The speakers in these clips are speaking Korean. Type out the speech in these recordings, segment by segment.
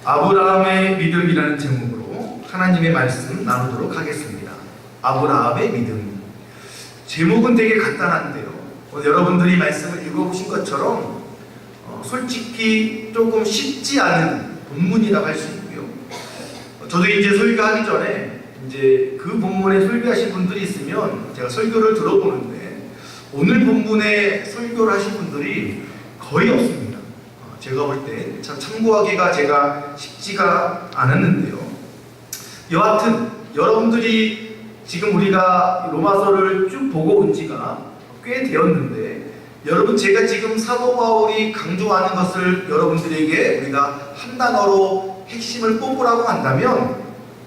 아브라함의 믿음이라는 제목으로 하나님의 말씀 나누도록 하겠습니다. 아브라함의 믿음. 제목은 되게 간단한데요. 여러분들이 말씀을 읽어보신 것처럼 솔직히 조금 쉽지 않은 본문이라고 할 수 있고요. 저도 이제 설교하기 전에 이제 그 본문에 설교하신 분들이 있으면 제가 설교를 들어보는데 오늘 본문에 설교를 하신 분들이 거의 없습니다. 제가 볼 때 참 참고하기가 제가 쉽지가 않았는데요. 여하튼 여러분들이 지금 우리가 로마서를 쭉 보고 온 지가 꽤 되었는데 여러분 제가 지금 사도 바울이 강조하는 것을 여러분들에게 우리가 한 단어로 핵심을 꼽으라고 한다면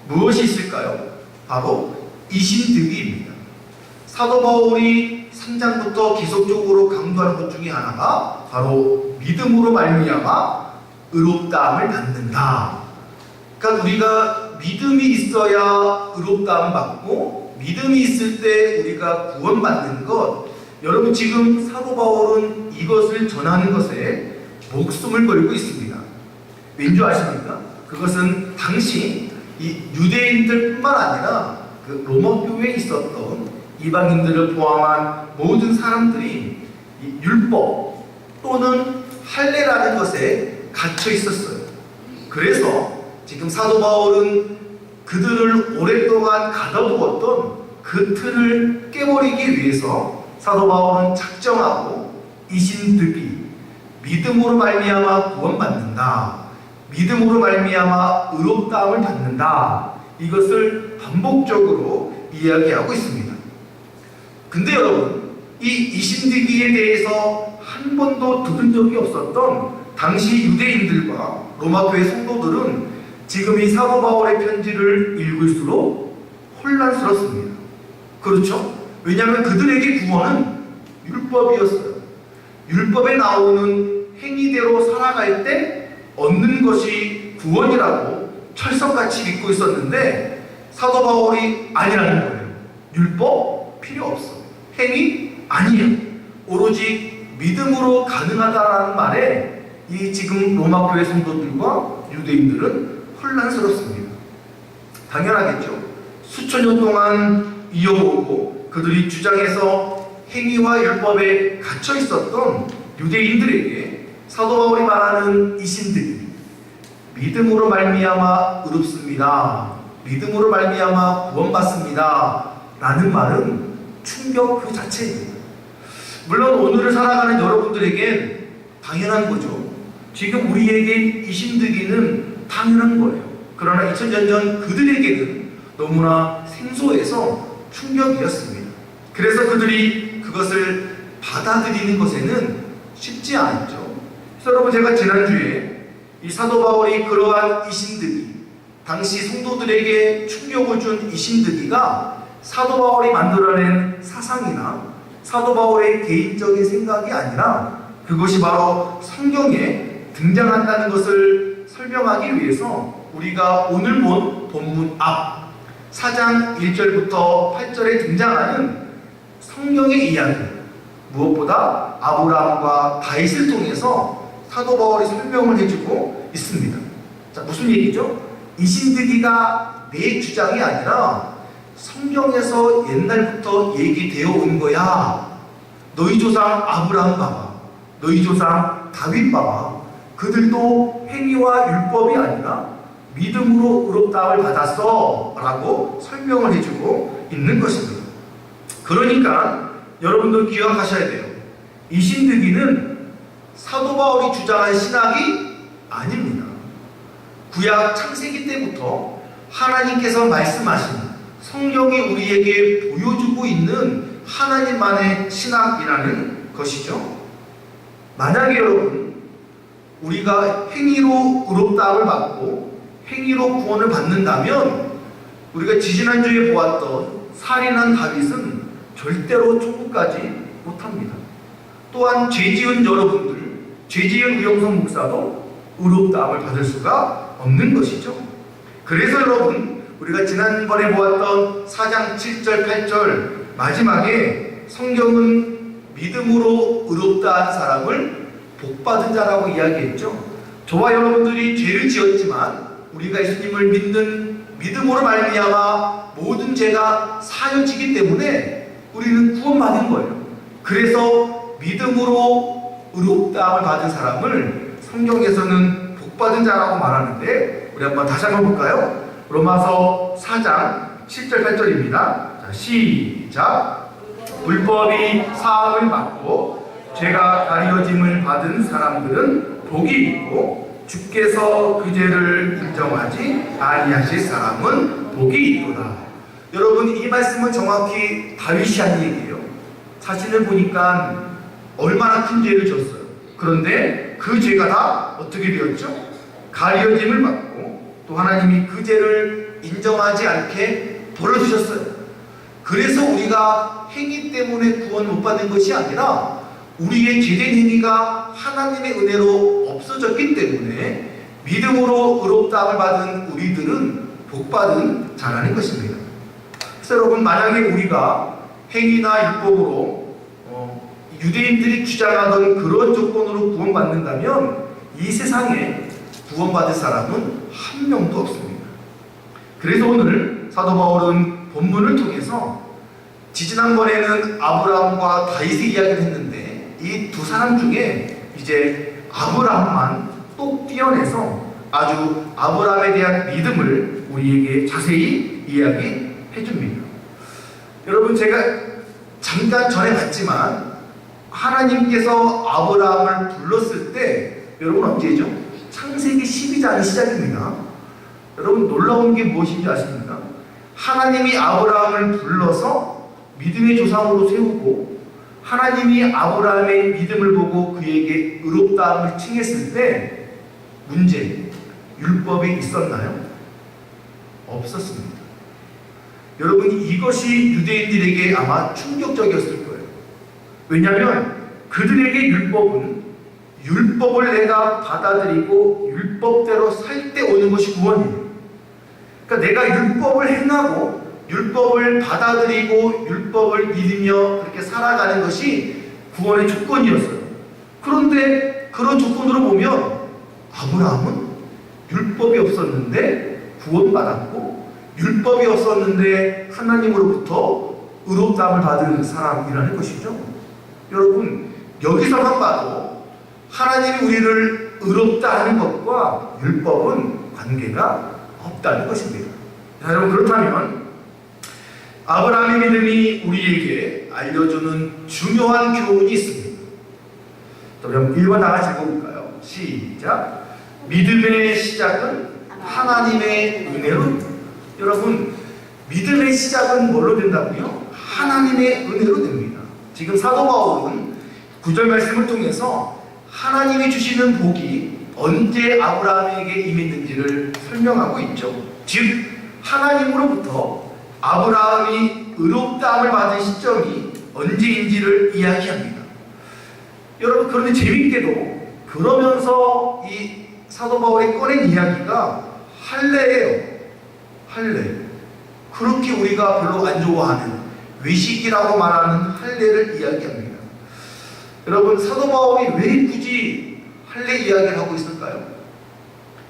무엇이 있을까요? 바로 이신득이입니다. 사도 바울이 3장부터 계속적으로 강조하는 것 중에 하나가 바로 믿음으로 말미암아 의롭다함을 받는다. 그러니까 우리가 믿음이 있어야 의롭다함을 받고 믿음이 있을 때 우리가 구원받는 것. 여러분 지금 사도 바울은 이것을 전하는 것에 목숨을 걸고 있습니다. 왠지 아십니까? 그것은 당시 이 유대인들뿐만 아니라 그 로마 교회에 있었던 이방인들을 포함한 모든 사람들이 이 율법 또는 할례라는 것에 갇혀 있었어요. 그래서 지금 사도 바울은 그들을 오랫동안 가둬두었던 그 틀을 깨버리기 위해서 사도 바울은 작정하고 이신득이 믿음으로 말미암아 구원받는다. 믿음으로 말미암아 의롭다함을 받는다. 이것을 반복적으로 이야기하고 있습니다. 근데 여러분 이 이신득이에 대해서 한 번도 들은 적이 없었던 당시 유대인들과 로마교회 성도들은 지금 이 사도 바울의 편지를 읽을수록 혼란스럽습니다. 그렇죠? 왜냐하면 그들에게 구원은 율법이었어요. 율법에 나오는 행위대로 살아갈 때 얻는 것이 구원이라고 철석같이 믿고 있었는데 사도 바울이 아니라는 거예요. 율법 필요 없어. 행위 아니야. 오로지 믿음으로 가능하다라는 말에 이 지금 로마교회 성도들과 유대인들은 혼란스럽습니다. 당연하겠죠. 수천 년 동안 이어오고 그들이 주장해서 행위와 율법에 갇혀 있었던 유대인들에게 사도 바울이 말하는 이신득이 믿음으로 말미암아 의롭습니다. 믿음으로 말미암아 구원받습니다. 라는 말은 충격 그 자체입니다. 물론 오늘을 살아가는 여러분들에겐 당연한 거죠. 지금 우리에겐 이신득이는 당연한 거예요. 그러나 2000년 전 그들에게는 너무나 생소해서 충격이었습니다. 그래서 그들이 그것을 받아들이는 것에는 쉽지 않았죠. 그래서 여러분 제가 지난주에 이 사도 바울이 그러한 이신득이 당시 성도들에게 충격을 준 이신득이가 사도 바울이 만들어낸 사상이나 사도 바울의 개인적인 생각이 아니라 그것이 바로 성경에 등장한다는 것을 설명하기 위해서 우리가 오늘 본 본문 앞 4장 1절부터 8절에 등장하는 성경의 이야기, 무엇보다 아브라함과 다윗을 통해서 사도 바울이 설명을 해주고 있습니다. 자, 무슨 얘기죠? 이신득이가 내 주장이 아니라 성경에서 옛날부터 얘기되어 온 거야. 너희 조상 아브라함 봐봐. 너희 조상 다윗 봐봐. 그들도 행위와 율법이 아니라 믿음으로 의롭다함을 받았어 라고 설명을 해주고 있는 것입니다. 그러니까 여러분들 기억하셔야 돼요. 이신득이는 사도 바울이 주장한 신학이 아닙니다. 구약 창세기 때부터 하나님께서 말씀하신 성경이 우리에게 보여주고 있는 하나님만의 신학이라는 것이죠. 만약에 여러분 우리가 행위로 의롭다함을 받고 행위로 구원을 받는다면 우리가 지지난주에 보았던 살인한 다윗은 절대로 천국 가지 못합니다. 또한 죄지은 여러분들, 죄지은 우영성 목사도 의롭다함을 받을 수가 없는 것이죠. 그래서 여러분 우리가 지난번에 보았던 4장 7절 8절 마지막에 성경은 믿음으로 의롭다 한 사람을 복받은 자라고 이야기했죠. 저와 여러분들이 죄를 지었지만 우리가 예수님을 믿는 믿음으로 말미암아 모든 죄가 사여지기 때문에 우리는 구원받은 거예요. 그래서 믿음으로 의롭다함을 받은 사람을 성경에서는 복받은 자라고 말하는데, 우리 한번 다시 한번 볼까요? 로마서 4장 7절 8절입니다. 자, 시작. 율법이 사함을 받고 죄가 가려짐을 받은 사람들은 복이 있고 주께서 그 죄를 인정하지 아니하실 사람은 복이 있도다. 여러분, 이 말씀은 정확히 다윗이 한 얘기예요. 자신을 보니까 얼마나 큰 죄를 졌어요. 그런데 그 죄가 다 어떻게 되었죠? 가려짐을 받고 또 하나님이 그 죄를 인정하지 않게 벌어주셨어요. 그래서 우리가 행위 때문에 구원 못 받는 것이 아니라 우리의 죄된 행위가 하나님의 은혜로 없어졌기 때문에 믿음으로 의롭다함을 받은 우리들은 복받은 자라는 것입니다. 그래서 여러분, 만약에 우리가 행위나 율법으로 유대인들이 주장하던 그런 조건으로 구원받는다면 이 세상에 구원받을 사람은 한 명도 없습니다. 그래서 오늘 사도 바울은 본문을 통해서 지지난번에는 아브라함과 다윗의 이야기를 했는데 이 두 사람 중에 이제 아브라함만 똑 떼어내서 아주 아브라함에 대한 믿음을 우리에게 자세히 이야기해 줍니다. 여러분, 제가 잠깐 전에 봤지만 하나님께서 아브라함을 불렀을 때, 여러분 언제죠? 창세기 12장이 시작입니다. 여러분, 놀라운 게 무엇인지 아십니까? 하나님이 아브라함을 불러서 믿음의 조상으로 세우고 하나님이 아브라함의 믿음을 보고 그에게 의롭다함을 칭했을 때 문제, 율법이 있었나요? 없었습니다. 여러분, 이것이 유대인들에게 아마 충격적이었을 거예요. 왜냐하면 그들에게 율법을 내가 받아들이고 율법대로 살 때 오는 것이 구원이에요. 그러니까 내가 율법을 행하고 율법을 받아들이고 율법을 믿으며 그렇게 살아가는 것이 구원의 조건이었어요. 그런데 그런 조건으로 보면 아브라함은 율법이 없었는데 구원받았고 율법이 없었는데 하나님으로부터 의롭다함을 받은 사람이라는 것이죠. 여러분, 여기서만 봐도 하나님이 우리를 의롭다 하는 것과 율법은 관계가 없다는 것입니다. 자, 여러분, 그렇다면 아브라함의 믿음이 우리에게 알려주는 중요한 교훈이 있습니다. 그럼 1번 다 같이 읽어볼까요? 시작. 믿음의 시작은 하나님의 은혜로. 여러분, 믿음의 시작은 뭘로 된다고요? 하나님의 은혜로 됩니다. 지금 사도 바울은 9절 말씀을 통해서 하나님이 주시는 복이 언제 아브라함에게 임했는지를 설명하고 있죠. 즉, 하나님으로부터 아브라함이 의롭다함을 받은 시점이 언제인지를 이야기합니다. 여러분, 그런데 재밌게도 그러면서 이 사도 바울이 꺼낸 이야기가 할례예요. 할례. 그렇게 우리가 별로 안 좋아하는 외식이라고 말하는 할례를 이야기합니다. 여러분, 사도 바울이 왜 굳이 할례 이야기를 하고 있을까요?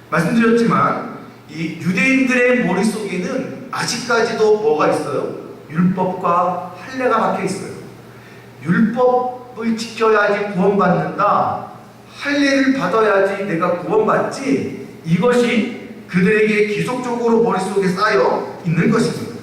말씀드렸지만 이 유대인들의 머릿속에는 아직까지도 뭐가 있어요? 율법과 할례가 박혀 있어요. 율법을 지켜야지 구원받는다, 할례를 받아야지 내가 구원받지, 이것이 그들에게 기속적으로 머릿속에 쌓여 있는 것입니다.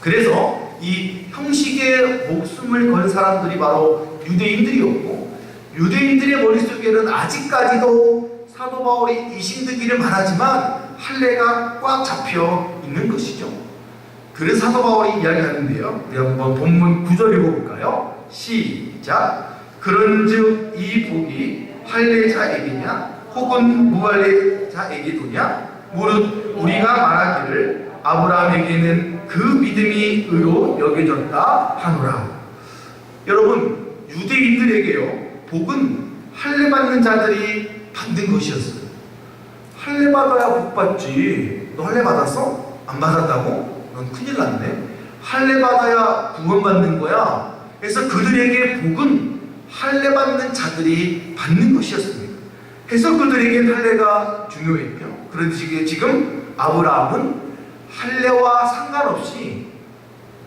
그래서 이 형식에 목숨을 건 사람들이 바로 유대인들이었고, 유대인들의 머릿속에는 아직까지도 사도 바울이 이신득이를 말하지만 할례가 꽉 잡혀 있는 것이죠. 그래서 사도 바울이 이야기하는데요. 우리 한번 본문 9절 읽어볼까요? 시작. 그런즉 이 복이 할례자에게냐 혹은 무할례자에게도냐? 무릇 우리가 말하기를 아브라함에게는 그 믿음이 의로 여겨졌다 하노라. 여러분, 유대인들에게요, 복은 할례 받는 자들이 받는 것이었어요. 할례 받아야 복 받지. 너 할례 받았어? 안 받았다고? 넌 큰일 났네. 할례 받아야 구원 받는 거야. 그래서 그들에게 복은 할례 받는 자들이 받는 것이었습니다. 해석가들에겐 할례가 중요했죠. 그런데 지금 아브라함은 할례와 상관없이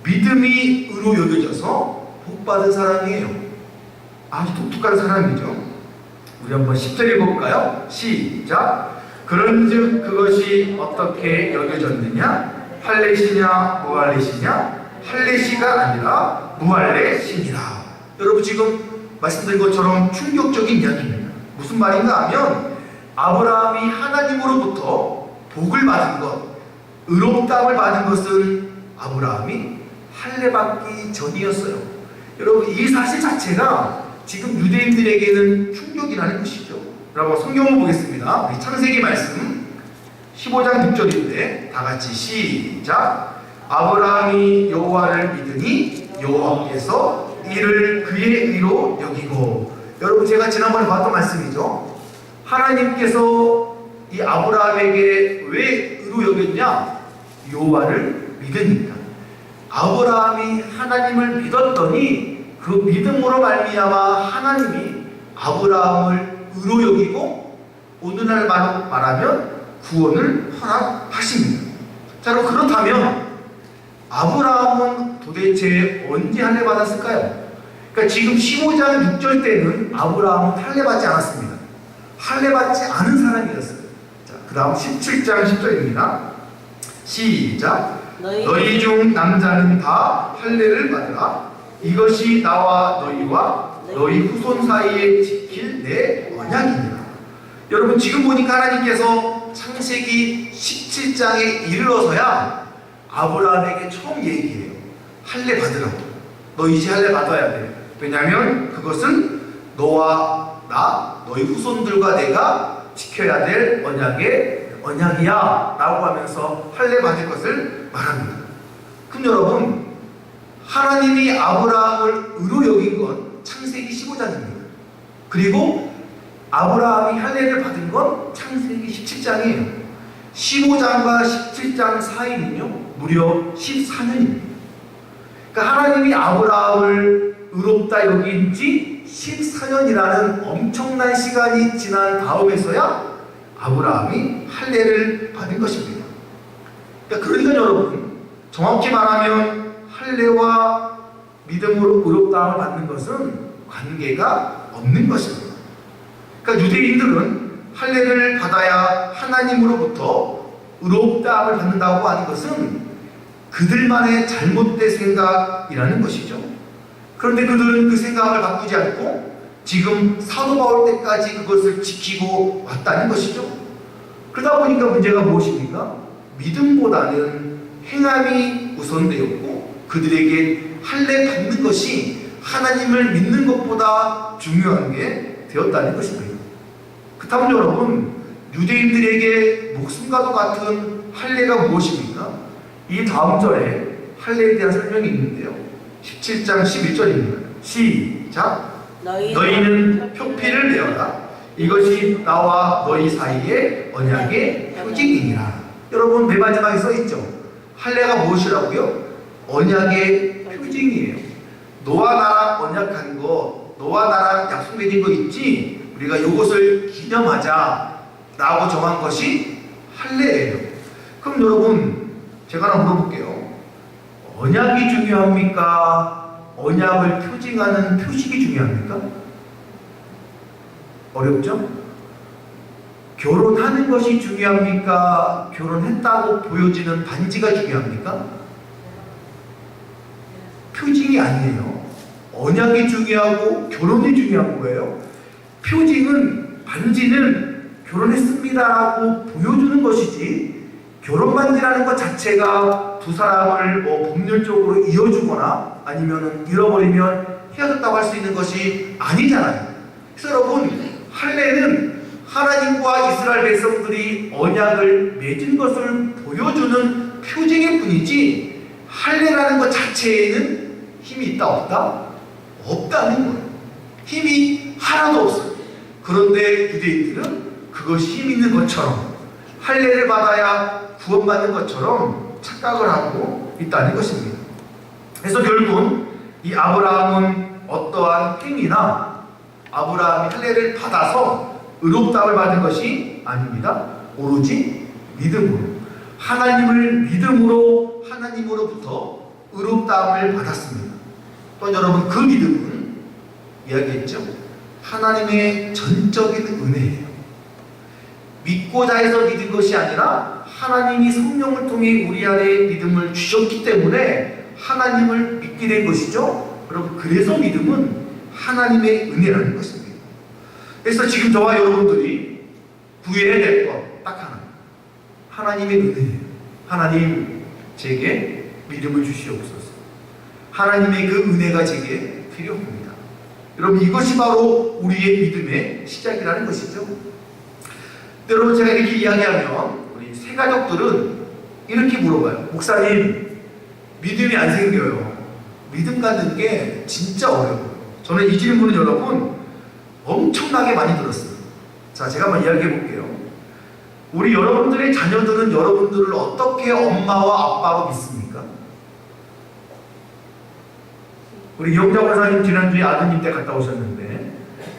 믿음이 의로 여겨져서 복받은 사람이에요. 아주 독특한 사람이죠. 우리 한번 10절 읽어볼까요? 시작. 그런즉 그것이 어떻게 여겨졌느냐? 할례시냐 무할례시냐? 할례시가 아니라 무할례시니라. 여러분 지금 말씀드린 것처럼 충격적인 이야기입니다. 무슨 말인가 하면 아브라함이 하나님으로부터 복을 받은 것, 의롭다함을 받은 것은 아브라함이 할례 받기 전이었어요. 여러분 이 사실 자체가 지금 유대인들에게는 충격이라는 것이죠. 라고 성경을 보겠습니다. 우리 창세기 말씀 15장 6절인데 다같이 시작. 아브라함이 여호와를 믿으니 여호와께서 이를 그의 의로 여기고. 여러분 제가 지난번에 봤던 말씀이죠. 하나님께서 이 아브라함에게 왜 의로 여겼냐? 여호와를 믿으니까. 아브라함이 하나님을 믿었더니 그 믿음으로 말미암아 하나님이 아브라함을 의로 여기고 오늘날 말하면 구원을 허락하십니다. 자, 그럼 그렇다면 아브라함은 도대체 언제 할례 받았을까요? 그러니까 지금 15장 6절 때는 아브라함은 할례 받지 않았습니다. 할례 받지 않은 사람이었어요. 자, 그 다음 17장 10절입니다. 시작. 너희 중 남자는 다 할례를 받으라. 이것이 나와 너희와 너희 후손 사이에 지킬 내 언약이니라. 여러분 지금 보니까 하나님께서 창세기 17장에 이르러서야 아브라함에게 처음 얘기해요. 할례 받으라고. 너 이제 할례 받아야 돼. 왜냐하면 그것은 너와 나, 너희 후손들과 내가 지켜야 될 언약이야 라고 하면서 할례 받을 것을 말합니다. 그럼 여러분 하나님이 아브라함을 의로 여긴 건 창세기 15장입니다. 그리고 아브라함이 할례를 받은 건 창세기 17장이에요. 15장과 17장 사이는요 무려 14년입니다. 그러니까 하나님이 아브라함을 의롭다 여긴 지 14년이라는 엄청난 시간이 지난 다음에서야 아브라함이 할례를 받은 것입니다. 그러니까 여러분 정확히 말하면 할례와 믿음으로 의롭다함을 받는 것은 관계가 없는 것입니다. 그러니까 유대인들은 할례를 받아야 하나님으로부터 의롭다함을 받는다고 하는 것은 그들만의 잘못된 생각이라는 것이죠. 그런데 그들은 그 생각을 바꾸지 않고 지금 사도 바울 때까지 그것을 지키고 왔다는 것이죠. 그러다 보니까 문제가 무엇입니까? 믿음보다는 행함이 우선되었고 그들에게 할례 받는 것이 하나님을 믿는 것보다 중요한 게 되었다는 것입니다. 그렇다면 여러분 유대인들에게 목숨과도 같은 할례가 무엇입니까? 이 다음 절에 할례에 대한 설명이 있는데요. 17장 11절입니다. 시작. 너희는 표피를 내어라. 이것이 나와 너희 사이의 언약의 표징이니라. 여러분 맨 마지막에 써있죠. 할례가 무엇이라고요? 언약의 표징이에요. 너와 나랑 언약한 거, 너와 나랑 약속 맺은 거 있지? 우리가 이것을 기념하자 라고 정한 것이 할례예요. 그럼 여러분 제가 하나 물어볼게요. 언약이 중요합니까? 언약을 표징하는 표식이 중요합니까? 어렵죠? 결혼하는 것이 중요합니까? 결혼했다고 보여지는 반지가 중요합니까? 표징이 아니에요. 언약이 중요하고 결혼이 중요한 거예요. 표징은, 반지는 결혼했습니다라고 보여주는 것이지 결혼 반지라는 것 자체가 두 사람을 법률적으로 이어주거나 아니면 잃어버리면 헤어졌다고 할 수 있는 것이 아니잖아요. 그래서 여러분 할례는 하나님과 이스라엘 백성들이 언약을 맺은 것을 보여주는 표징일 뿐이지 할례라는 것 자체에는 힘이 있다 없다? 없다는 거예요. 힘이 하나도 없어요. 그런데 유대인들은 그것이 힘 있는 것처럼 할례를 받아야 구원받는 것처럼 착각을 하고 있다는 것입니다. 그래서 결국 이 아브라함은 어떠한 행위나 아브라함이 할례를 받아서 의롭다함을 받은 것이 아닙니다. 오로지 믿음으로, 하나님을 믿음으로 하나님으로부터 의롭다함을 받았습니다. 또 여러분, 그 믿음은 이야기했죠, 하나님의 전적인 은혜예요. 믿고자 해서 믿은 것이 아니라 하나님이 성령을 통해 우리 안에 믿음을 주셨기 때문에 하나님을 믿게 된 것이죠. 여러분, 그래서 믿음은 하나님의 은혜라는 것입니다. 그래서 지금 저와 여러분들이 구해야 될 것 딱 하나, 하나님의 은혜예요. 하나님, 제게 믿음을 주시옵소서. 하나님의 그 은혜가 제게 필요합니다. 여러분, 이것이 바로 우리의 믿음의 시작이라는 것이죠. 여러분, 제가 이렇게 이야기하면 우리 새가족들은 이렇게 물어봐요. 목사님, 믿음이 안 생겨요. 믿음 갖는 게 진짜 어려워요. 저는 이 질문은 여러분 엄청나게 많이 들었어요. 자, 제가 한번 이야기해 볼게요. 우리 여러분들의 자녀들은 여러분들을 어떻게 엄마와 아빠로 믿습니까? 우리 이영자 권사님 지난주에 아드님 때 갔다 오셨는데,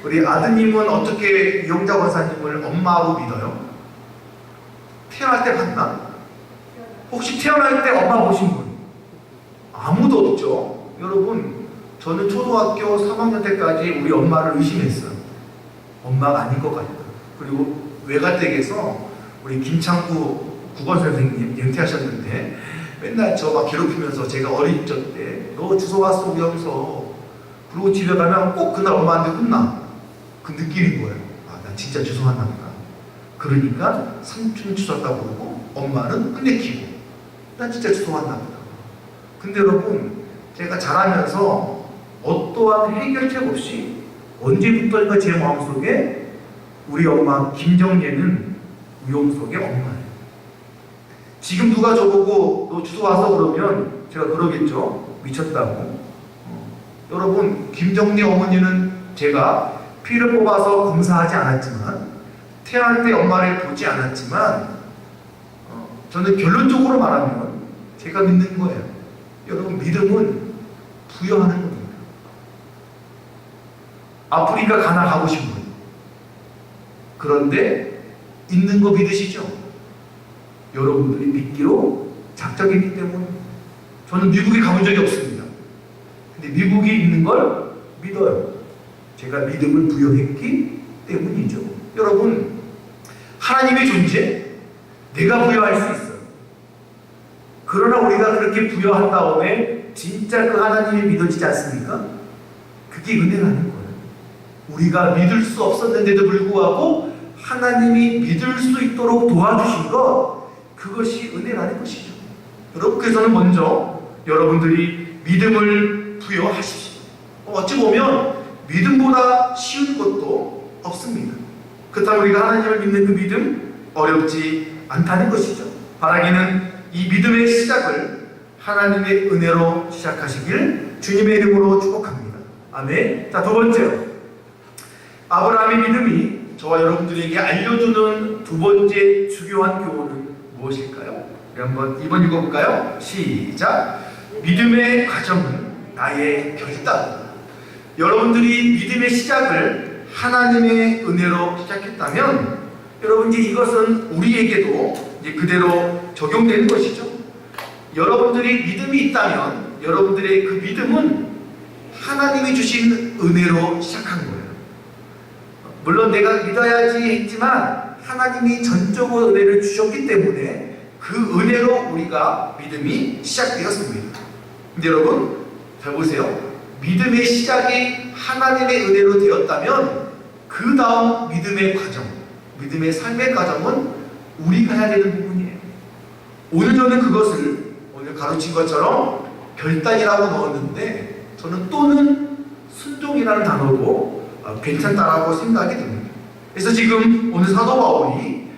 우리 아드님은 어떻게 이영자 권사님을 엄마로 믿어요? 태어날 때 봤나? 혹시 태어날 때 엄마 보신 분? 아무도 없죠. 여러분, 저는 초등학교 3학년 때까지 우리 엄마를 의심했어요. 엄마가 아닌 것 같다. 그리고 외가댁에서 우리 김창구 국어 선생님 연퇴하셨는데 맨날 저 막 괴롭히면서, 제가 어린 적 때 너 주소 왔어 우영서, 그리고 집에 가면 꼭 그날 엄마한테 혼나. 그 느낌인 거예요. 아, 난 진짜 주소 왔나 보다. 그러니까 삼촌 주소 왔다고 그러고 엄마는 혼내키고, 난 진짜 주소 왔나 보다. 근데 여러분, 제가 자라면서 어떠한 해결책 없이 언제부터인가 제 마음속에 우리 엄마 김정예는 우영석의 엄마예요. 지금 누가 저보고 너 주소 와서 그러면 제가 그러겠죠. 미쳤다고. 여러분, 김정예 어머니는 제가 피를 뽑아서 검사하지 않았지만, 태어날 때 엄마를 보지 않았지만, 저는 결론적으로 말하면 제가 믿는 거예요. 여러분, 믿음은 부여하는 겁니다. 아프리카 가나 가고 싶은 분, 그런데 있는 거 믿으시죠? 여러분들이 믿기로 작정했기 때문에. 저는 미국에 가본 적이 없습니다. 근데 미국이 있는 걸 믿어요. 제가 믿음을 부여했기 때문이죠. 여러분, 하나님의 존재, 내가 부여할 수 있어요. 그러나 우리가 그렇게 부여한 다음에 진짜 그 하나님이 믿어지지 않습니까? 그게 은혜라는 거예요. 우리가 믿을 수 없었는데도 불구하고 하나님이 믿을 수 있도록 도와주신 것, 그것이 은혜라는 것이죠. 여러분, 그래서는 먼저 여러분들이 믿음을 부여하십시오. 어찌 보면 믿음보다 쉬운 것도 없습니다. 그렇다면 우리가 하나님을 믿는 그 믿음, 어렵지 않다는 것이죠. 바라기는 이 믿음의 시작을 하나님의 은혜로 시작하시길 주님의 이름으로 축복합니다. 아멘. 자, 두 번째로, 아브라함의 믿음이 저와 여러분들에게 알려주는 두 번째 중요한 교훈은 무엇일까요? 우리 한번 2번 읽어볼까요? 시작. 믿음의 과정은 나의 결단. 여러분들이 믿음의 시작을 하나님의 은혜로 시작했다면, 여러분, 이제 이것은 우리에게도 이제 그대로 적용되는 것이죠. 여러분들이 믿음이 있다면 여러분들의 그 믿음은 하나님이 주신 은혜로 시작한 거예요. 물론 내가 믿어야지 했지만 하나님이 전적으로 은혜를 주셨기 때문에 그 은혜로 우리가 믿음이 시작되었습니다. 근데 여러분, 잘 보세요. 믿음의 시작이 하나님의 은혜로 되었다면 그 다음 믿음의 과정, 믿음의 삶의 과정은 우리가 해야 되는 부분이에요. 오늘 저는 그것을 오늘 가르친 것처럼 결단이라고 넣었는데, 저는 또는 순종이라는 단어도 괜찮다라고 생각이 듭니다. 그래서 지금 오늘 사도 바울이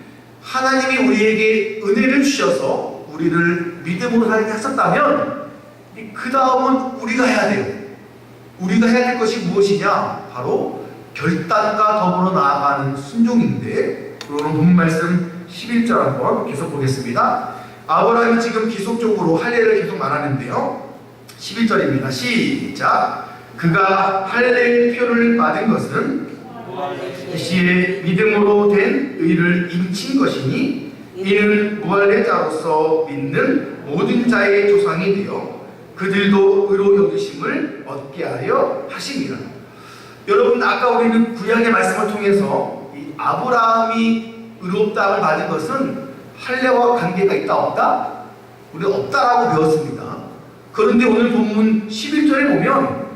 하나님이 우리에게 은혜를 주셔서 우리를 믿음으로 살게 하셨다면 그 다음은 우리가 해야 돼요. 우리가 해야 될 것이 무엇이냐? 바로 결단과 더불어 나아가는 순종인데, 그러면 본문 말씀 11절 한번 계속 보겠습니다. 아브라함이 지금 계속적으로 할례를 계속 말하는데요. 11절입니다. 시작. 그가 할례의 표를 받은 것은 시에 믿음으로 된 의를 인친 것이니 이는 무할례자로서 믿는 모든 자의 조상이 되어 그들도 의로 여기심을 얻게 하려 하심이라. 여러분, 아까 우리는 구약의 말씀을 통해서 이 아브라함이 의롭다함을 받은 것은 할례와 관계가 있다 없다? 우리가 없다라고 배웠습니다. 그런데 오늘 본문 11절에 보면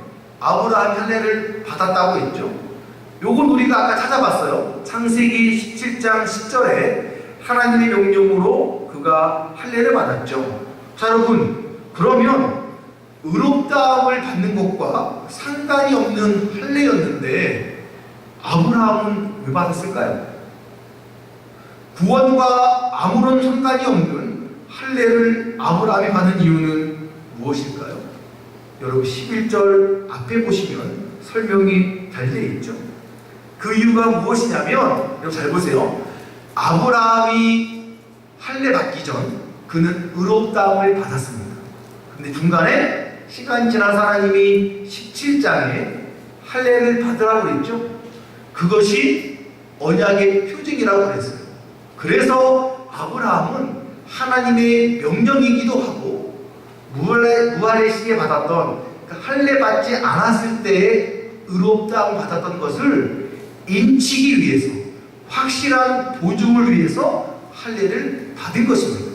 아브라함이 할례를 받았다고 했죠. 요건 우리가 아까 찾아봤어요. 창세기 17장 10절에 하나님의 명령으로 그가 할례를 받았죠. 자, 여러분, 그러면 의롭다함을 받는 것과 상관이 없는 할례였는데 아브라함은 왜 받았을까요? 구원과 아무런 상관이 없는 할례를 아브라함이 받은 이유는 무엇일까요? 여러분, 11절 앞에 보시면 설명이 잘 되어 있죠. 그 이유가 무엇이냐면, 여러분 잘 보세요. 아브라함이 할례 받기 전 그는 의롭다함을 받았습니다. 근데 중간에 시간이 지나서 하나님이 17장에 할례를 받으라고 그랬죠. 그것이 언약의 표징이라고 그랬어요. 그래서 아브라함은 하나님의 명령이기도 하고 무할례 시에 받았던 할례 받지 않았을 때에 의롭다함을 받았던 것을 인치기 위해서, 확실한 보증을 위해서 할례를 받은 것입니다.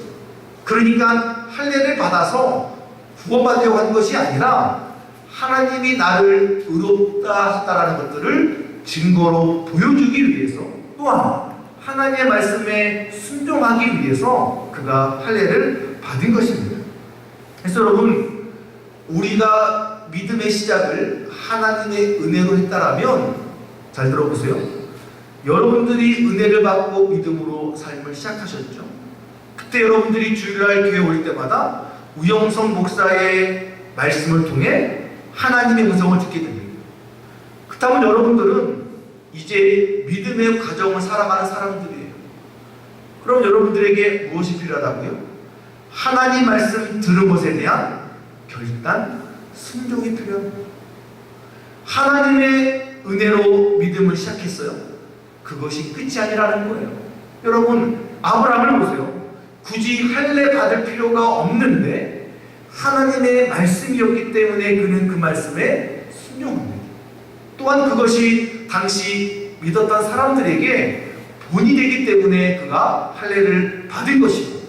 그러니까 할례를 받아서 구원받으려고 한 것이 아니라 하나님이 나를 의롭다 했다라는 것들을 증거로 보여주기 위해서, 또한 하나님의 말씀에 순종하기 위해서 그가 할례를 받은 것입니다. 그래서 여러분, 우리가 믿음의 시작을 하나님의 은혜로 했다라면, 잘 들어보세요. 여러분들이 은혜를 받고 믿음으로 삶을 시작하셨죠. 그때 여러분들이 주일날 교회 올 때마다 우영성 목사의 말씀을 통해 하나님의 음성을 듣게 됩니다. 그렇다면 여러분들은 이제 믿음의 과정을 살아가는 사람들이에요. 그럼 여러분들에게 무엇이 필요하다고요? 하나님 말씀 들은 것에 대한 결단, 순종이 필요합니다. 하나님의 은혜로 믿음을 시작했어요. 그것이 끝이 아니라는 거예요. 여러분, 아브라함을 보세요. 굳이 할례 받을 필요가 없는데 하나님의 말씀이었기 때문에 그는 그 말씀에 순종합니다. 또한 그것이 당시 믿었던 사람들에게 본이 되기 때문에 그가 할례를 받은 것이고,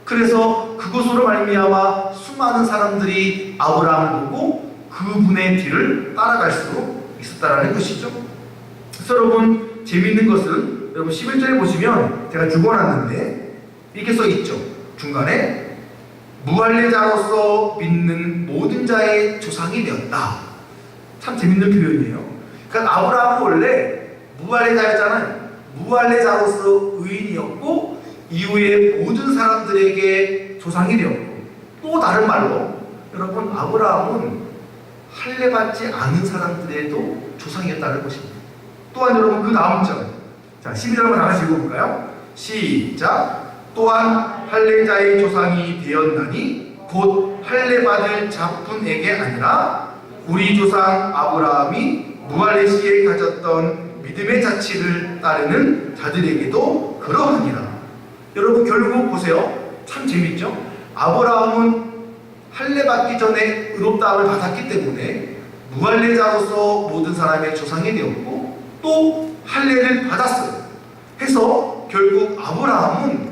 그래서 그것으로 말미암아 수많은 사람들이 아브라함을 보고 그분의 뒤를 따라갈 수 있었다라는 것이죠. 그래서 여러분, 재미있는 것은 여러분 11절에 보시면 제가 적어놨는데 이렇게 써 있죠. 중간에 무할례자로서 믿는 모든 자의 조상이 되었다. 참 재밌는 표현이에요. 그러니까 아브라함은 원래 무할례자였잖아요. 무할례자로서 의인이었고 이후에 모든 사람들에게 조상이 되었고, 또 다른 말로 여러분, 아브라함은 할례 받지 않은 사람들에도 조상이었다는 것입니다. 또한 여러분, 그 다음 절, 자 12절 한번 다시 읽어볼까요? 시작. 또한 할례자의 조상이 되었나니 곧 할례 받을 자뿐에게 아니라 우리 조상 아브라함이 무할례 시에 가졌던 믿음의 자치를 따르는 자들에게도 그러하니라. 여러분, 결국 보세요. 참 재밌죠? 아브라함은 할례 받기 전에 의롭다함을 받았기 때문에 무할례자로서 모든 사람의 조상이 되었고, 또 할례를 받았어요. 해서 결국 아브라함은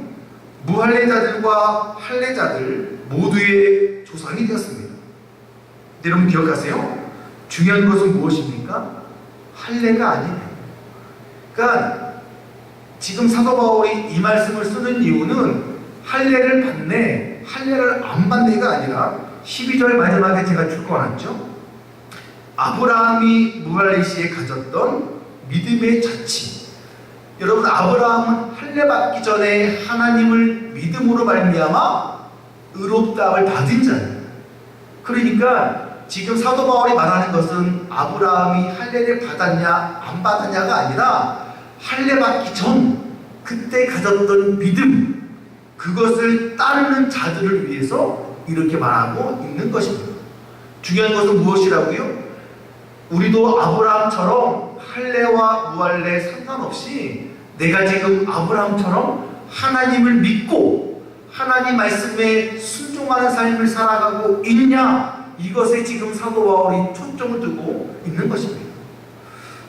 무할례자들과 할례자들 모두의 조상이 되었습니다. 여러분 기억하세요? 중요한 것은 무엇입니까? 할례가 아니에요. 그러니까 지금 사도 바울이 이 말씀을 쓰는 이유는 할례를 받네, 할례를 안 받네가 아니라 12절 마지막에 제가 적어놨죠. 아브라함이 무할례 시에 가졌던 믿음의 자치. 여러분, 아브라함은 할례 받기 전에 하나님을 믿음으로 말미암아 의롭다함을 받은 자예요. 그러니까 지금 사도 바울이 말하는 것은 아브라함이 할례를 받았냐 안 받았냐가 아니라 할례 받기 전 그때 가졌던 믿음, 그것을 따르는 자들을 위해서 이렇게 말하고 있는 것입니다. 중요한 것은 무엇이라고요? 우리도 아브라함처럼 할례와 무할례 상관없이 내가 지금 아브라함처럼 하나님을 믿고 하나님 말씀에 순종하는 삶을 살아가고 있냐, 이것에 지금 사도 바울이 초점을 두고 있는 것입니다.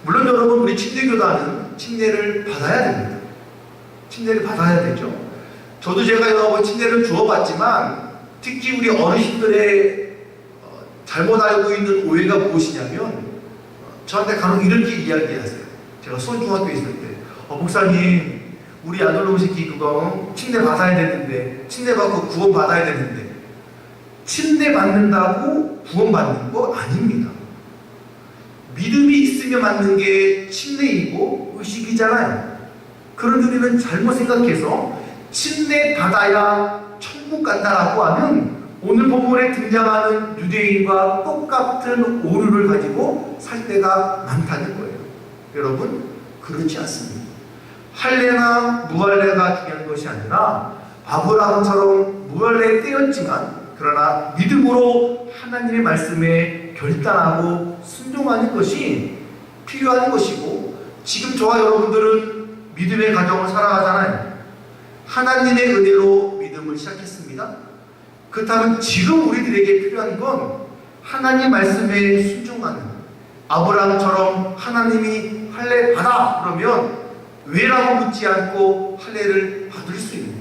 물론 여러분, 우리 침례교단은 침례를 받아야 됩니다. 침례를 받아야 되죠. 저도 제가 여러 번 침례를 주어봤지만 특히 우리 어르신들의 잘못 알고 있는 오해가 무엇이냐면 저한테 간혹 이렇게 이야기하세요. 제가 소중학교에 있을 때 목사님, 우리 아들놈 새끼 그거 침례 받아야 되는데, 침례 받고 구원 받아야 되는데. 침례 받는다고 구원 받는 거 아닙니다. 믿음이 있으면 받는 게 침례이고 의식이잖아요. 그런 우리는 잘못 생각해서 침례 받아야 천국 간다라고 하면 오늘 본문에 등장하는 유대인과 똑같은 오류를 가지고 살 때가 많다는 거예요. 여러분, 그렇지 않습니다. 할례나 무할례가 중요한 것이 아니라 아브라함처럼 무할례에 떼었지만 그러나 믿음으로 하나님의 말씀에 결단하고 순종하는 것이 필요한 것이고, 지금 저와 여러분들은 믿음의 가정을 살아가잖아요. 하나님의 은혜로 믿음을 시작했습니다. 그렇다면 지금 우리들에게 필요한 건 하나님 말씀에 순종하는, 아브라함처럼 하나님이 할례 받아 그러면 왜라고 묻지 않고 할례를 받을 수 있는,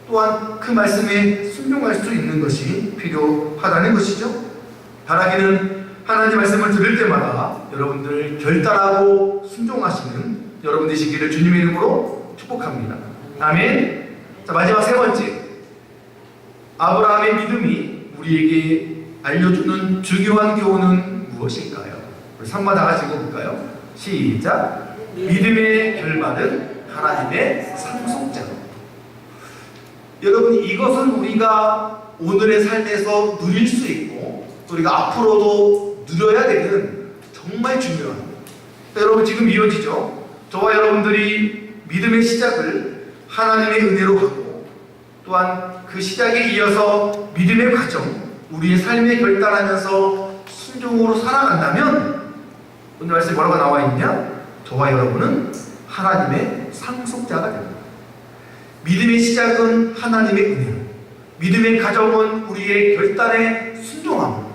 또한 그 말씀에 순종할 수 있는 것이 필요하다는 것이죠. 바라기는 하나님 말씀을 들을 때마다 여러분들 결단하고 순종하시는 여러분 되시기를 주님의 이름으로 축복합니다. 아멘. 자, 마지막 세 번째, 아브라함의 믿음이 우리에게 알려주는 중요한 교훈은 무엇일까요? 우리 3번 다 같이 읽어볼까요? 시작. 믿음의 결말은 하나님의 상속자. 여러분, 이것은 우리가 오늘의 삶에서 누릴 수 있고 우리가 앞으로도 누려야 되는 정말 중요한, 여러분 지금 이어지죠? 저와 여러분들이 믿음의 시작을 하나님의 은혜로 하고 또한 그 시작에 이어서 믿음의 과정, 우리의 삶에 결단하면서 순종으로 살아간다면 오늘 말씀에 뭐라고 나와 있냐? 저와 여러분은 하나님의 상속자가 됩니다. 믿음의 시작은 하나님의 은혜로, 믿음의 과정은 우리의 결단에 순종함,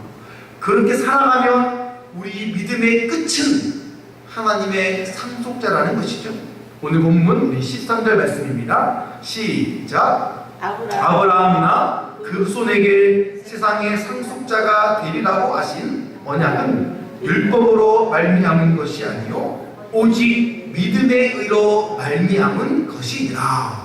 그렇게 살아가면 우리 믿음의 끝은 하나님의 상속자라는 것이죠. 오늘 본문 우리 13절 말씀입니다. 시작. 아브라함이나 그 후손에게 세상의 상속자가 되리라고 하신 언약은 율법으로 말미암은 것이 아니요 오직 믿음의 의로 말미암은 것이니라.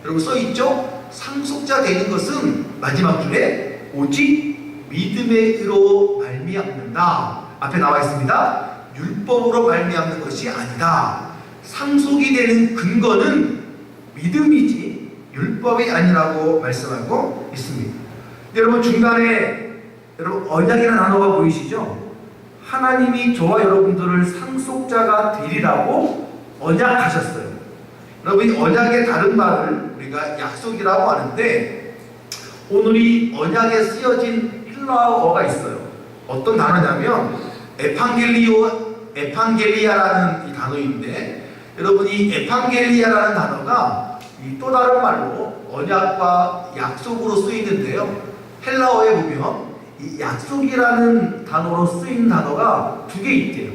여러분 써있죠? 상속자 되는 것은 마지막 줄에 오직 믿음의 의로 말미암는다. 앞에 나와 있습니다. 율법으로 말미암는 것이 아니다. 상속이 되는 근거는 믿음이지 율법이 아니라고 말씀하고 있습니다. 여러분 중간에 여러분 언약이라는 단어가 보이시죠? 하나님이 저와 여러분들을 상속자가 되리라고 언약하셨어요. 여러분 이 언약의 다른 말을 우리가 약속이라고 하는데 오늘 이 언약에 쓰여진 헬라어가 있어요. 어떤 단어냐면 에판겔리아라는 이 단어인데 여러분 이 에판겔리아라는 단어가 또 다른 말로 언약과 약속으로 쓰이는데요. 헬라어에 보면 이 약속이라는 단어로 쓰인 단어가 두 개 있대요.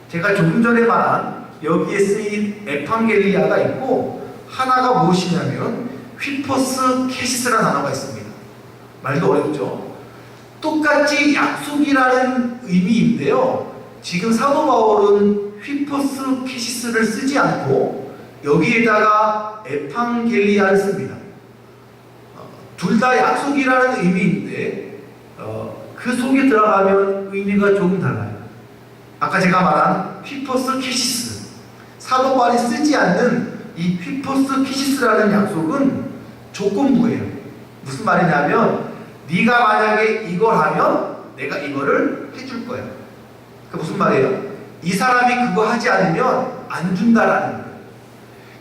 제가 조금 전에 말한 여기에 쓰인 에판겔리아가 있고 하나가 무엇이냐면 휘퍼스 캐시스라는 단어가 있습니다. 말도 어렵죠? 똑같이 약속이라는 의미인데요. 지금 사도 바울은 휘퍼스 캐시스를 쓰지 않고 여기에다가 에판겔리아를 씁니다. 둘 다 약속이라는 의미인데 그 속에 들어가면 의미가 조금 달라요. 아까 제가 말한 휘퍼스 캐시스, 사도 바울이 쓰지 않는 이 휘퍼스 캐시스라는 약속은 조건부예요. 무슨 말이냐면 네가 만약에 이걸 하면 내가 이거를 해줄 거야. 그 무슨 말이에요? 이 사람이 그거 하지 않으면 안 준다라는 거예요.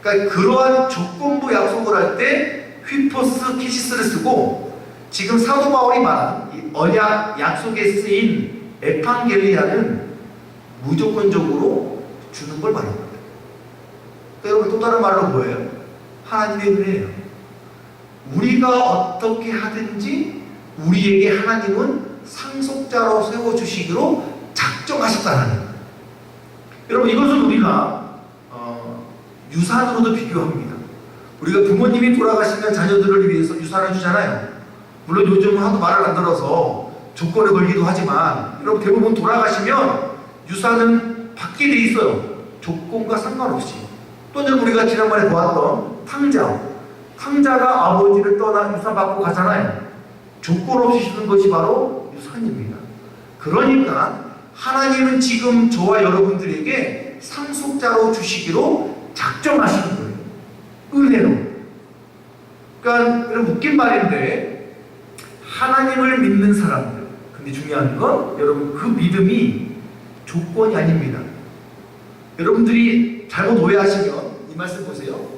그러니까 그러한 조건부 약속을 할 때 휘퍼스 캐시스를 쓰고 지금 사도 바울이 말한 이 언약 약속에 쓰인 에판겔리아는 무조건적으로 주는 걸 말하는 거예요. 여러분 또 다른 말로 뭐예요? 하나님의 은혜예요. 우리가 어떻게 하든지 우리에게 하나님은 상속자로 세워주시기로 작정하셨다는 거예요. 여러분 이것은 우리가 유산으로도 비교합니다. 우리가 부모님이 돌아가시면 자녀들을 위해서 유산을 주잖아요. 물론 요즘은 하도 말을 안 들어서 조건을 걸기도 하지만 여러분 대부분 돌아가시면 유산은 받게 돼 있어요. 조건과 상관없이. 또는 우리가 지난번에 보았던 탕자가 아버지를 떠나 유산 받고 가잖아요. 조건 없이 주는 것이 바로 유산입니다. 그러니까 하나님은 지금 저와 여러분들에게 상속자로 주시기로 작정하시는 거예요. 은혜로. 그러니까 여러분 웃긴 말인데 하나님을 믿는 사람들, 근데 중요한 건 여러분 그 믿음이 조건이 아닙니다. 여러분들이 잘못 오해하시면 이 말씀 보세요.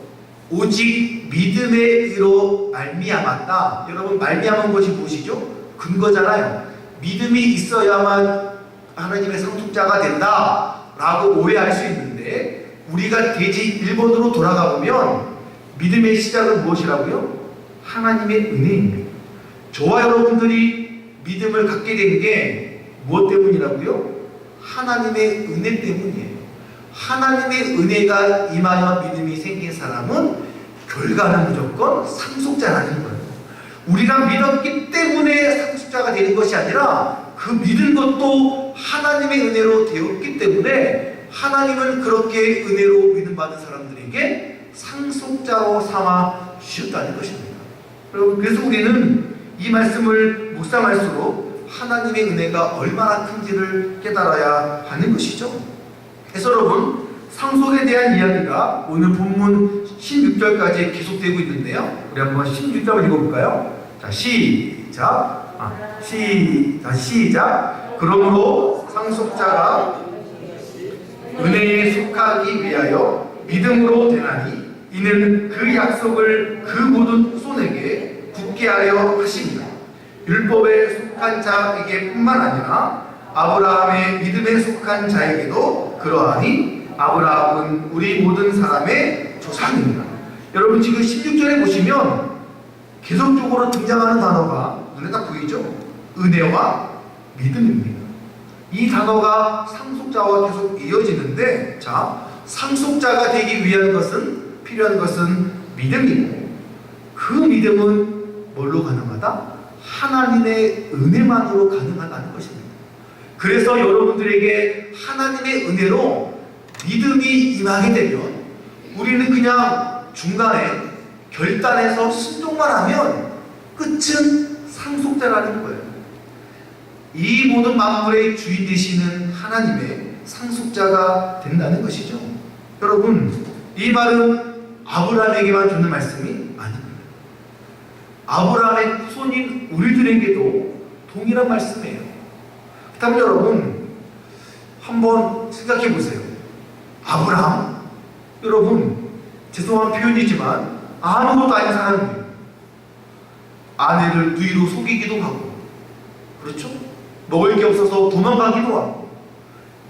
오직 믿음의 의로 말미암았다. 여러분 말미암은 것이 무엇이죠? 근거잖아요. 믿음이 있어야만 하나님의 상속자가 된다 라고 오해할 수 있는데 우리가 대지 1번으로 돌아가 보면 믿음의 시작은 무엇이라고요? 하나님의 은혜입니다. 저와 여러분들이 믿음을 갖게 된 게 무엇 때문이라고요? 하나님의 은혜 때문이에요. 하나님의 은혜가 임하여 믿음이 생긴 사람은 결과는 무조건 상속자라는 거예요. 우리가 믿었기 때문에 상속자가 되는 것이 아니라 그 믿은 것도 하나님의 은혜로 되었기 때문에 하나님은 그렇게 은혜로 믿음 받은 사람들에게 상속자로 삼아 주셨다는 것입니다. 여러분 그래서 우리는 이 말씀을 묵상할수록 하나님의 은혜가 얼마나 큰지를 깨달아야 하는 것이죠. 그래서 여러분 상속에 대한 이야기가 오늘 본문 16절까지 계속되고 있는데요. 우리 한번 16절을 읽어볼까요? 자 시작. 그러므로 상속자가 은혜에 속하기 위하여 믿음으로 되나니 이는 그 약속을 그 모든 후손에게 굳게 하려 하십니다. 율법에 속한 자에게 뿐만 아니라 아브라함의 믿음에 속한 자에게도 그러하니 아브라함은 우리 모든 사람의 조상입니다. 여러분 지금 16절에 보시면 계속적으로 등장하는 단어가 눈에 딱 보이죠? 은혜와 믿음입니다. 이 단어가 상속자와 계속 이어지는데 자 상속자가 되기 위한 것은 필요한 것은 믿음이고 그 믿음은 뭘로 가능하다? 하나님의 은혜만으로 가능하다는 것입니다. 그래서 여러분들에게 하나님의 은혜로 믿음이 임하게 되면 우리는 그냥 중간에 결단해서 순종만 하면 끝은 상속자라는 거예요. 이 모든 만물의 주인 되시는 하나님의 상속자가 된다는 것이죠. 여러분 이 말은 아브라함에게만 주는 말씀이 아닙니다. 아브라함의 후손인 우리들에게도 동일한 말씀이에요. 그렇다면 여러분 한번 생각해 보세요. 아브라함 여러분 죄송한 표현이지만 아무것도 아닌 사람이에요. 아내를 누이로 속이기도 하고 그렇죠? 먹을 게 없어서 도망가기도 하고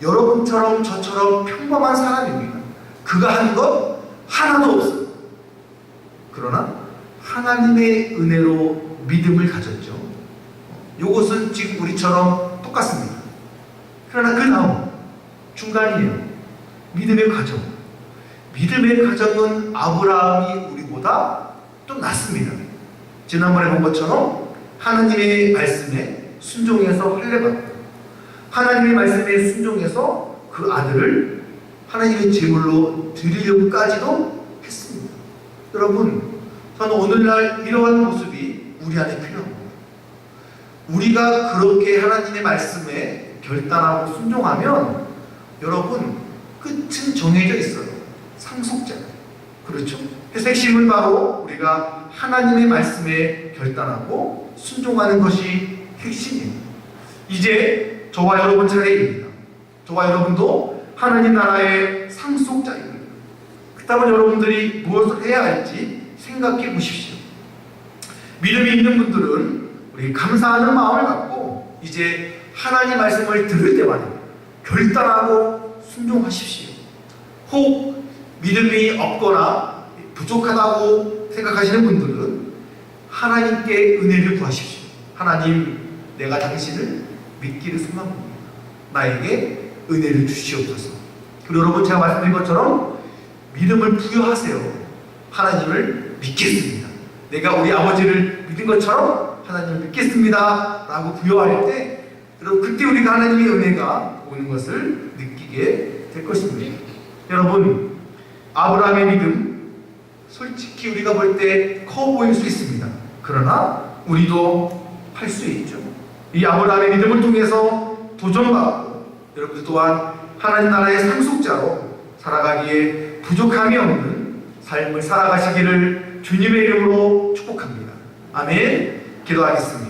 여러분처럼 저처럼 평범한 사람입니다. 그가 한 것 하나도 없어요. 그러나 하나님의 은혜로 믿음을 가졌죠. 이것은 지금 우리처럼 똑같습니다. 그러나 그 다음 중간이에요. 믿음의 가정. 믿음의 가정은 아브라함이 우리보다 좀 낫습니다. 지난번에 본 것처럼 하나님의 말씀에 순종해서 할례받고 하나님의 말씀에 순종해서 그 아들을 하나님의 제물로 드리려고까지도 했습니다. 여러분 저는 오늘날 이러한 모습이 우리 안에 필요합니다. 우리가 그렇게 하나님의 말씀에 결단하고 순종하면 여러분 끝은 정해져 있어요. 상속자. 그렇죠? 그래서 핵심은 바로 우리가 하나님의 말씀에 결단하고 순종하는 것이 핵심입니다. 이제 저와 여러분 차례입니다. 저와 여러분도 하나님 나라의 상속자입니다. 그렇다면 여러분들이 무엇을 해야 할지 생각해 보십시오. 믿음이 있는 분들은 우리 감사하는 마음을 갖고 이제 하나님 말씀을 들을 때마다 결단하고 순종하십시오. 혹 믿음이 없거나 부족하다고 생각하시는 분들은 하나님께 은혜를 구하십시오. 하나님, 내가 당신을 믿기를 소망합니다. 나에게 은혜를 주시옵소서. 그리고 여러분, 제가 말씀드린 것처럼 믿음을 부여하세요. 하나님을 믿겠습니다. 내가 우리 아버지를 믿은 것처럼 하나님을 믿겠습니다 라고 부여할 때, 여러분, 그때 우리가 하나님의 은혜가 오는 것을 느끼게 될 것입니다. 여러분, 아브라함의 믿음, 솔직히 우리가 볼 때 커 보일 수 있습니다. 그러나 우리도 할 수 있죠. 이 아브라함의 믿음을 통해서 도전받고 여러분 또한 하나님 나라의 상속자로 살아가기에 부족함이 없는 삶을 살아가시기를 주님의 이름으로 축복합니다. 아멘. 기도하겠습니다.